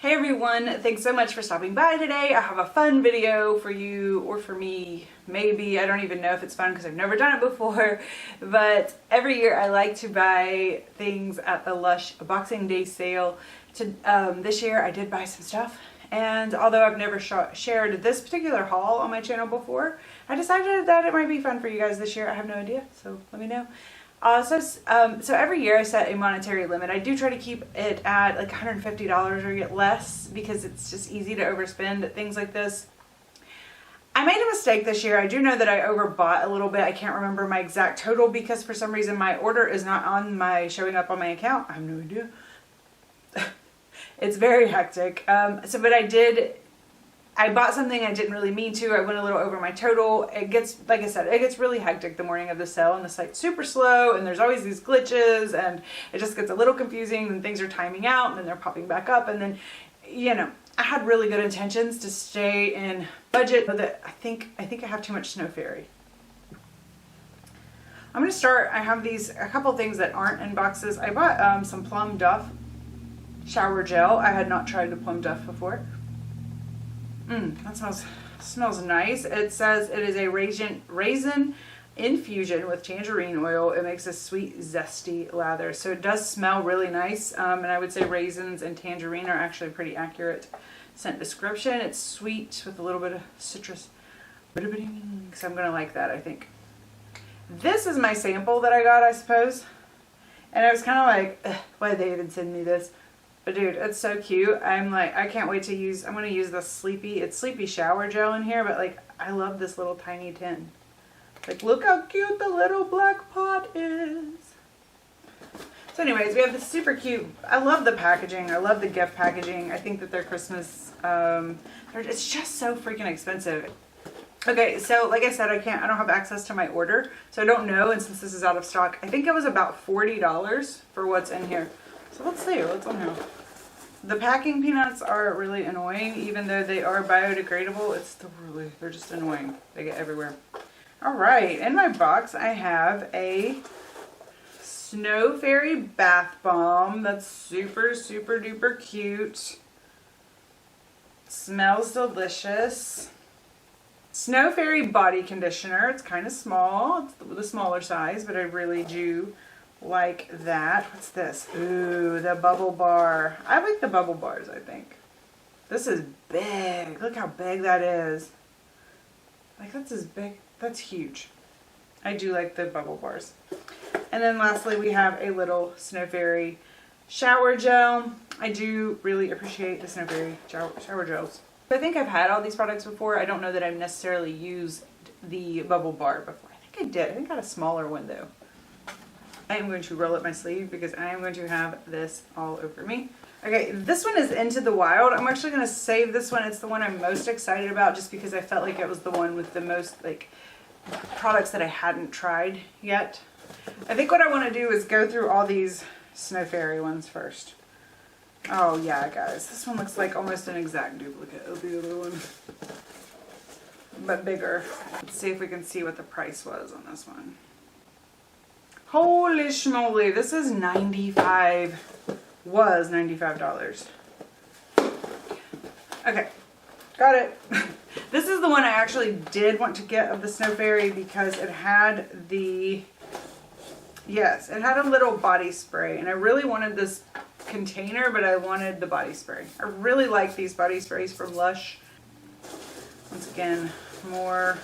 Hey everyone, thanks so much for stopping by today. I have a fun video for you, or for me, maybe. I don't even know if it's fun because I've never done it before, but every year I like to buy things at the Lush Boxing Day Sale. This year I did buy some stuff, and although I've never shared this particular haul on my channel before, I decided that it might be fun for you guys this year. I have no idea, so let me know. So every year I set a monetary limit. I do try to keep it at like $150 or get less because it's just easy to overspend at things like this. I made a mistake this year. I do know that I overbought a little bit. I can't remember my exact total because for some reason my order is not showing up on my account. I have no idea. It's very hectic. But I bought something I didn't really mean to. I went a little over my total. It gets, like I said, it gets really hectic the morning of the sale, and the site's super slow, and there's always these glitches, and it just gets a little confusing, and things are timing out, and then they're popping back up, and then, you know, I had really good intentions to stay in budget, but I think I have too much Snow Fairy. I'm gonna start. I have a couple things that aren't in boxes. I bought some Plum Duff shower gel. I had not tried the Plum Duff before. That smells nice. It says it is a raisin infusion with tangerine oil. It makes a sweet, zesty lather. So it does smell really nice. And I would say raisins and tangerine are actually a pretty accurate scent description. It's sweet with a little bit of citrus. So I'm going to like that, I think. This is my sample that I got, I suppose. And I was kind of like, why they even send me this? But dude, it's so cute. I'm like, I can't wait to use, I'm going to use the Sleepy shower gel in here, but like, I love this little tiny tin. Like, look how cute the little black pot is. So anyways, we have this super cute, I love the packaging. I love the gift packaging. I think that their Christmas, it's just so freaking expensive. Okay, so like I said, I don't have access to my order, so I don't know, and since this is out of stock, I think it was about $40 for what's in here. So let's see what's on here. The packing peanuts are really annoying, even though they are biodegradable. They're just annoying. They get everywhere. All right, in my box I have a Snow Fairy bath bomb that's super, super duper cute. Smells delicious. Snow Fairy body conditioner. It's kind of small. It's the smaller size, but I really do like that. What's this? Ooh, the bubble bar. I like the bubble bars, I think. This is big. Look how big that is. Like, that's as big. That's huge. I do like the bubble bars. And then lastly, we have a little Snow Fairy shower gel. I do really appreciate the Snow Fairy shower gels. I think I've had all these products before. I don't know that I've necessarily used the bubble bar before. I think I did. I think I got a smaller one though. I am going to roll up my sleeve because I am going to have this all over me. Okay, this one is Into the Wild. I'm actually going to save this one. It's the one I'm most excited about just because I felt like it was the one with the most like products that I hadn't tried yet. I think what I want to do is go through all these Snow Fairy ones first. Oh yeah, guys, this one looks like almost an exact duplicate of the other one, but bigger. Let's see if we can see what the price was on this one. Holy schmoly, this is was $95. Okay, got it. This is the one I actually did want to get of the Snow Fairy because it had it had a little body spray, and I really wanted this container, but I wanted the body spray. I really like these body sprays from Lush. Once again, more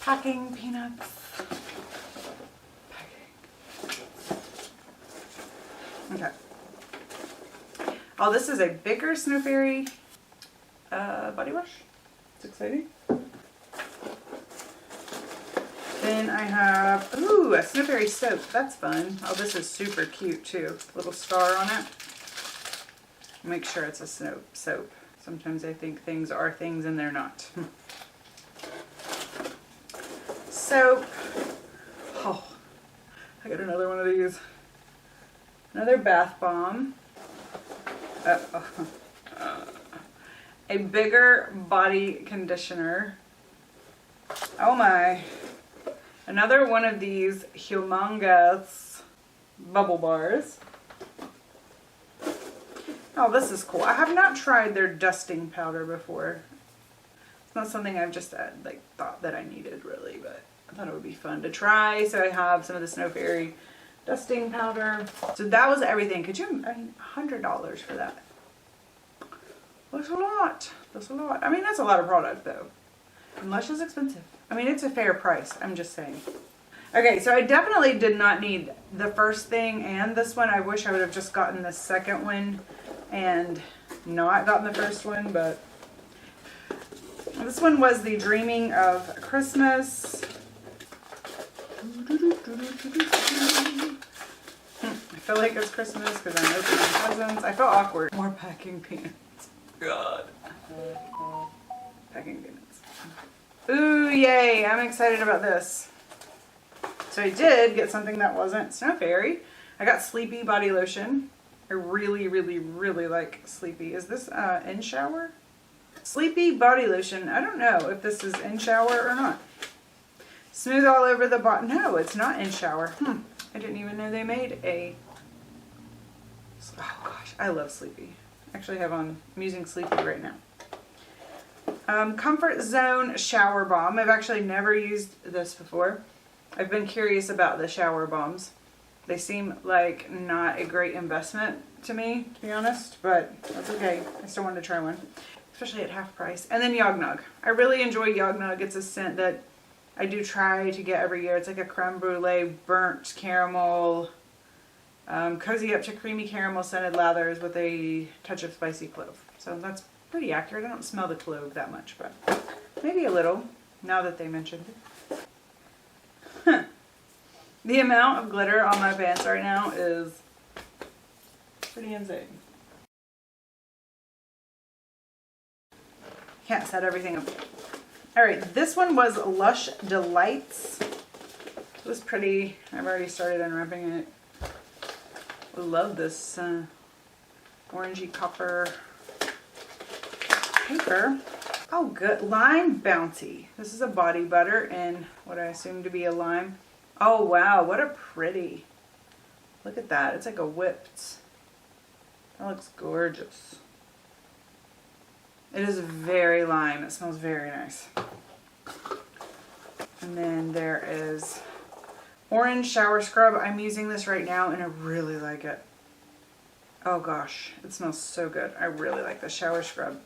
packing peanuts. Okay. Oh, this is a bigger Snow Fairy body wash. It's exciting. Then I have, ooh, a Snow Fairy soap. That's fun. Oh, this is super cute too. Little star on it. Make sure it's a soap. Sometimes I think things are things and they're not. Soap. Oh, I got another one of these. Another bath bomb. A bigger body conditioner. Oh my. Another one of these humongous bubble bars. Oh, this is cool. I have not tried their dusting powder before. It's not something I've just like thought that I needed really, but I thought it would be fun to try. So I have some of the Snow Fairy dusting powder. So that was everything. Could you, I mean, $100 for that? That's a lot. That's a lot. I mean, that's a lot of product though. And Lush is expensive. I mean, it's a fair price. I'm just saying. Okay, so I definitely did not need the first thing and this one. I wish I would have just gotten the second one and not gotten the first one, but this one was the Dreaming of Christmas. I feel like it's Christmas because I'm opening presents. I feel awkward. More packing peanuts. God. Packing peanuts. Ooh, yay. I'm excited about this. So I did get something that wasn't Snow Fairy. I got Sleepy body lotion. I really, really, really like Sleepy. Is this in shower? Sleepy body lotion. I don't know if this is in shower or not. Smooth all over the bottom. No, it's not in shower. I didn't even know they made a... Oh gosh, I love Sleepy. Actually have on, I'm using Sleepy right now. Comfort Zone Shower Balm. I've actually never used this before. I've been curious about the shower balms. They seem like not a great investment to me, to be honest, but that's okay. I still wanted to try one, especially at half price. And then Yognog. I really enjoy Yognog. It's a scent that I do try to get every year. It's like a creme brulee, burnt caramel, cozy up to creamy caramel scented lathers with a touch of spicy clove. So that's pretty accurate. I don't smell the clove that much, but maybe a little now that they mentioned it. The amount of glitter on my pants right now is pretty insane. Can't set everything up. Alright, this one was Lush Delights. It was pretty. I've already started unwrapping it. I love this orangey copper paper. Oh, good. Lime Bounty. This is a body butter in what I assume to be a lime. Oh, wow. What a pretty. Look at that. It's like a whipped. That looks gorgeous. It is very lime. It smells very nice. And then there is Orange Shower Scrub. I'm using this right now and I really like it. Oh gosh, it smells so good. I really like the shower scrub.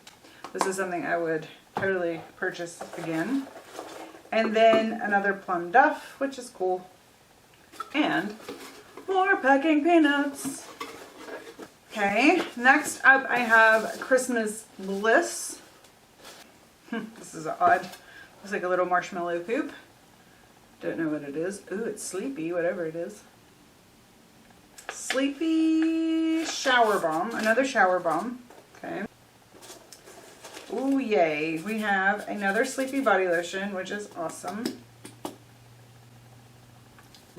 This is something I would totally purchase again. And then another Plum Duff, which is cool. And more packing peanuts. Okay, next up I have Christmas Bliss. This is odd. Looks like a little marshmallow poop. Don't know what it is. Ooh, it's Sleepy, whatever it is. Sleepy Shower Balm. Another shower balm. Okay. Ooh, yay. We have another Sleepy body lotion, which is awesome.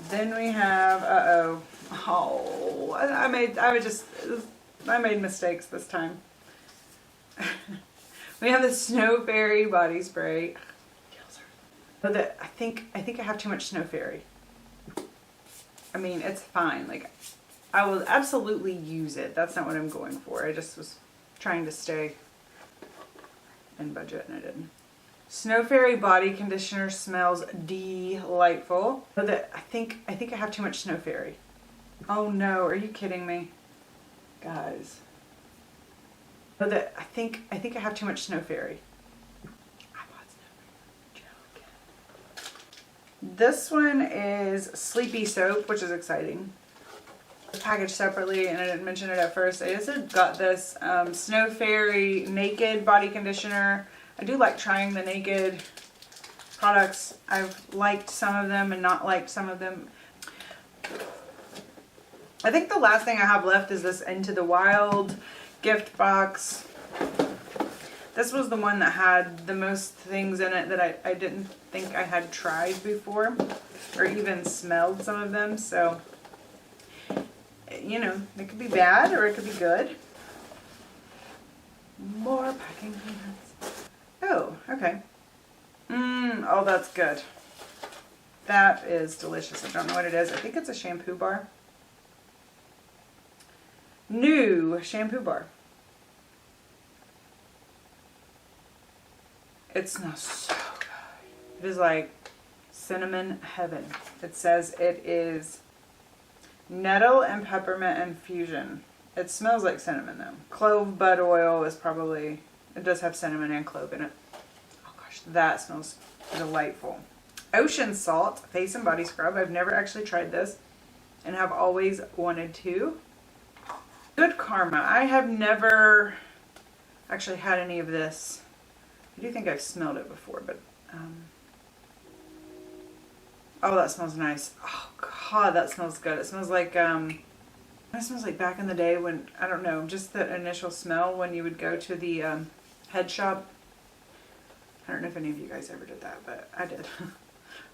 Then we have, I made mistakes this time. We have the Snow Fairy body spray. But I think I have too much Snow Fairy. I mean, it's fine. Like, I will absolutely use it. That's not what I'm going for. I just was trying to stay in budget and I didn't. Snow Fairy body conditioner smells delightful. But I think I have too much Snow Fairy. Oh no, are you kidding me? Guys. But I think I have too much Snow Fairy. I bought Snow Fairy. This one is Sleepy Soap, which is exciting. It's packaged separately and I didn't mention it at first. I just got this Snow Fairy Naked body conditioner. I do like trying the Naked products. I've liked some of them and not liked some of them. I think the last thing I have left is this Into the Wild gift box. This was the one that had the most things in it that I didn't think I had tried before or even smelled some of them. So, you know, it could be bad or it could be good. More packing peanuts. Oh, okay. Oh, that's good. That is delicious. I don't know what it is. I think it's a shampoo bar. New shampoo bar. It smells so good. It is like cinnamon heaven. It says it is nettle and peppermint infusion. It smells like cinnamon though. Clove bud oil is probably, it does have cinnamon and clove in it. Oh gosh, that smells delightful. Ocean salt face and body scrub. I've never actually tried this and have always wanted to. Good Karma. I have never actually had any of this. I do think I've smelled it before, but oh, that smells nice. Oh God, that smells good. It smells like it smells like back in the day when, I don't know, just the initial smell when you would go to the head shop. I don't know if any of you guys ever did that, but I did.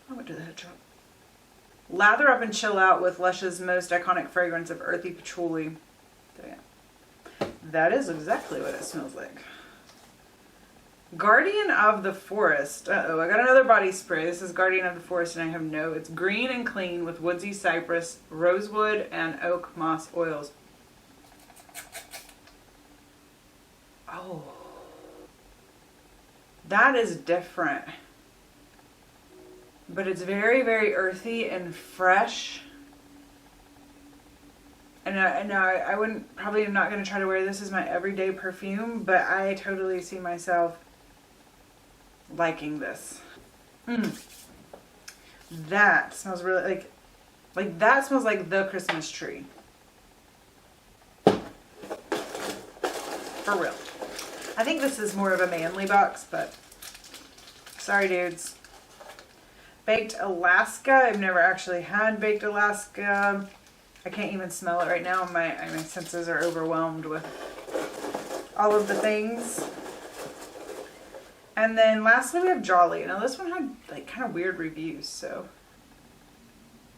I went to the head shop. Lather up and chill out with Lush's most iconic fragrance of earthy patchouli. So yeah, that is exactly what it smells like. Guardian of the Forest. Uh-oh, I got another body spray. This is Guardian of the Forest, and I have no. It's green and clean with woodsy cypress, rosewood, and oak moss oils. Oh, that is different. But it's very, very earthy and fresh. And I wouldn't, probably am not going to try to wear this as my everyday perfume, but I totally see myself liking this. That smells really like that smells like the Christmas tree. For real. I think this is more of a manly box, but sorry dudes. Baked Alaska. I've never actually had Baked Alaska. I can't even smell it right now. My senses are overwhelmed with all of the things. And then lastly we have Jolly. Now this one had like kind of weird reviews, so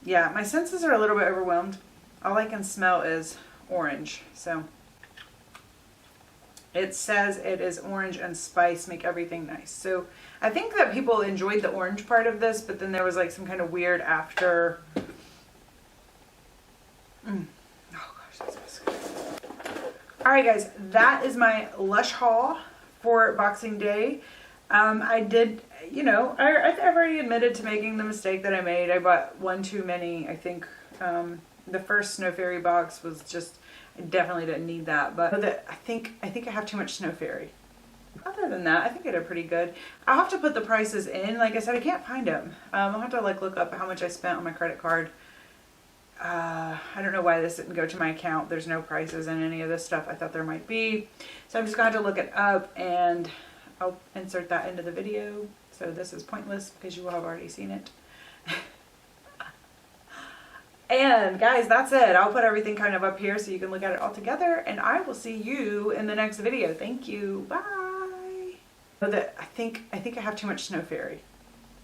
yeah, my senses are a little bit overwhelmed. All I can smell is orange. So it says it is orange and spice make everything nice. So I think that people enjoyed the orange part of this, but then there was like some kind of weird after. Oh gosh, that's so good. Alright guys, that is my Lush haul for Boxing Day. I did, you know, I've already admitted to making the mistake that I made. I bought one too many. I think the first Snow Fairy box was just, I definitely didn't need that. But I think I have too much Snow Fairy. Other than that, I think I did pretty good. I'll have to put the prices in. Like I said, I can't find them. I'll have to like look up how much I spent on my credit card. I don't know why this didn't go to my account. There's no prices in any of this stuff. I thought there might be. So I'm just going to have to look it up, and I'll insert that into the video. So this is pointless because you will have already seen it. And guys, that's it. I'll put everything kind of up here so you can look at it all together, and I will see you in the next video. Thank you. Bye. I think I have too much Snow Fairy.